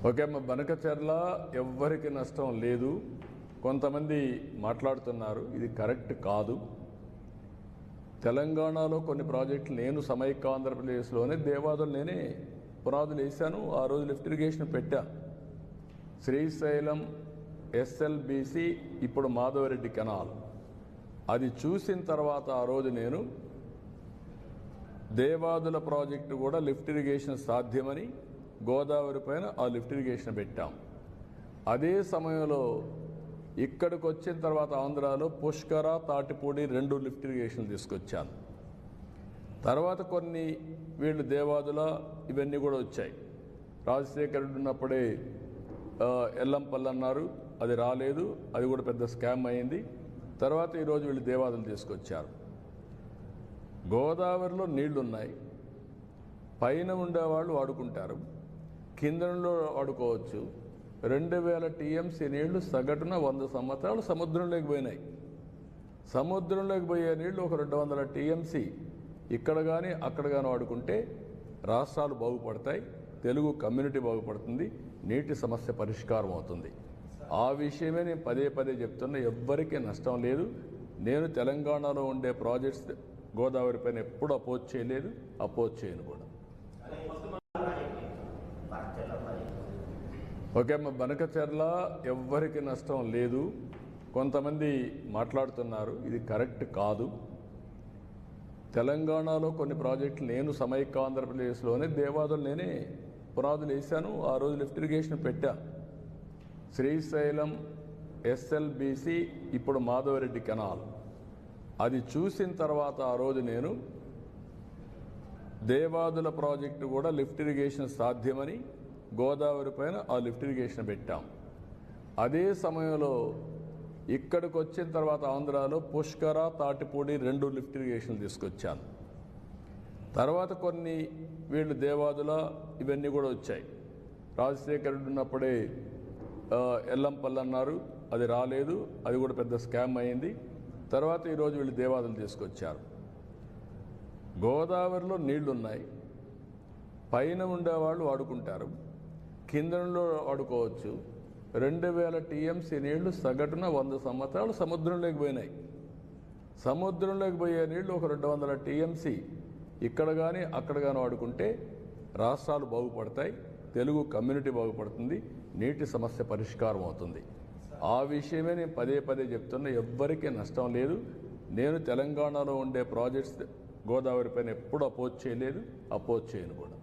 Okay అమ్మ, బనకచెర్ల ఎవ్వరికి నష్టం లేదు. కొంతమంది మాట్లాడుతున్నారు, ఇది కరెక్ట్ కాదు. తెలంగాణలో కొన్ని ప్రాజెక్టులు నేను సమైక్య ఆంధ్రప్రదేశ్లోనే దేవాదులు నేనే పునాదులు వేశాను. ఆ రోజు లిఫ్ట్ ఇరిగేషన్ పెట్టా. శ్రీశైలం ఎస్ఎల్బిసి, ఇప్పుడు మాధవరెడ్డి కెనాల్. అది చూసిన తర్వాత ఆ రోజు నేను దేవాదుల ప్రాజెక్టు కూడా లిఫ్ట్ ఇరిగేషన్ సాధ్యమని గోదావరి పైన ఆ లిఫ్ట్ ఇరిగేషన్ పెట్టాం. అదే సమయంలో ఇక్కడికి వచ్చిన తర్వాత ఆంధ్రాలో పుష్కర, తాటిపూడి 2 లిఫ్ట్ ఇరిగేషన్లు తీసుకొచ్చాను. తర్వాత కొన్ని వీళ్ళు దేవాదుల ఇవన్నీ కూడా వచ్చాయి. రాజశేఖర్ రెడ్డి ఉన్నప్పుడే ఎల్లంపల్లి అన్నారు, అది రాలేదు, అది కూడా పెద్ద స్కామ్ అయింది. తర్వాత ఈరోజు వీళ్ళు దేవాదులు తీసుకొచ్చారు. గోదావరిలో నీళ్లున్నాయి, పైన ఉండేవాళ్ళు వాడుకుంటారు, కిందలో వాడుకోవచ్చు. 2000 టీఎంసీ నీళ్లు సగటున 100 సంవత్సరాలు సముద్రంలోకి పోయినాయి. సముద్రంలోకి పోయే నీళ్లు ఒక 200 టీఎంసీ ఇక్కడ కానీ అక్కడ కానీ వాడుకుంటే రాష్ట్రాలు బాగుపడతాయి, తెలుగు కమ్యూనిటీ బాగుపడుతుంది, నీటి సమస్య పరిష్కారం అవుతుంది. ఆ విషయమే నేను పదే పదే చెప్తున్నా. ఎవ్వరికీ నష్టం లేదు. నేను తెలంగాణలో ఉండే ప్రాజెక్ట్స్ గోదావరి పైన ఎప్పుడు అపోజ్ చేయలేదు, అపోజ్ చేయను కూడా. ఓకే అమ్మ, బనకచెర్ల ఎవ్వరికి నష్టం లేదు. కొంతమంది మాట్లాడుతున్నారు, ఇది కరెక్ట్ కాదు. తెలంగాణలో కొన్ని ప్రాజెక్టులు నేను సమైక్య ఆంధ్రప్రదేశ్లోనే దేవాదులు నేనే పునాదులు వేశాను. ఆ రోజు లిఫ్ట్ ఇరిగేషన్ పెట్టా. శ్రీశైలం ఎస్ఎల్బిసి, ఇప్పుడు మాధవరెడ్డి కెనాల్. అది చూసిన తర్వాత ఆ రోజు నేను దేవాదుల ప్రాజెక్టు కూడా లిఫ్ట్ ఇరిగేషన్ సాధ్యమని గోదావరి పైన ఆ లిఫ్ట్ ఇరిగేషన్ పెట్టాం. అదే సమయంలో ఇక్కడికి వచ్చిన తర్వాత ఆంధ్రాలో పుష్కర, తాటిపూడి 2 లిఫ్ట్ ఇరిగేషన్లు తీసుకొచ్చాను. తర్వాత కొన్ని వీళ్ళు దేవాదుల ఇవన్నీ కూడా వచ్చాయి. రాజశేఖర్ రెడ్డి ఉన్నప్పుడే ఎల్లంపల్లి అన్నారు, అది రాలేదు, అది కూడా పెద్ద స్కామ్ అయింది. తర్వాత ఈరోజు వీళ్ళు దేవాదులు తీసుకొచ్చారు. గోదావరిలో నీళ్లున్నాయి, పైన ఉండేవాళ్ళు వాడుకుంటారు, కిందలో వాడుకోవచ్చు. 2000 టీఎంసీ నీళ్లు సగటున 100 సంవత్సరాలు సముద్రంలోకి పోయినాయి. సముద్రంలోకి పోయే నీళ్లు ఒక 200 టీఎంసీ ఇక్కడ కానీ అక్కడ కానీ వాడుకుంటే రాష్ట్రాలు బాగుపడతాయి, తెలుగు కమ్యూనిటీ బాగుపడుతుంది, నీటి సమస్య పరిష్కారం అవుతుంది. ఆ విషయమే నేను పదే పదే చెప్తున్నా. ఎవ్వరికీ నష్టం లేదు. నేను తెలంగాణలో ఉండే ప్రాజెక్ట్స్ గోదావరి పైన ఎప్పుడు అపోజ్ చేయలేదు, అపోజ్ చేయను కూడా.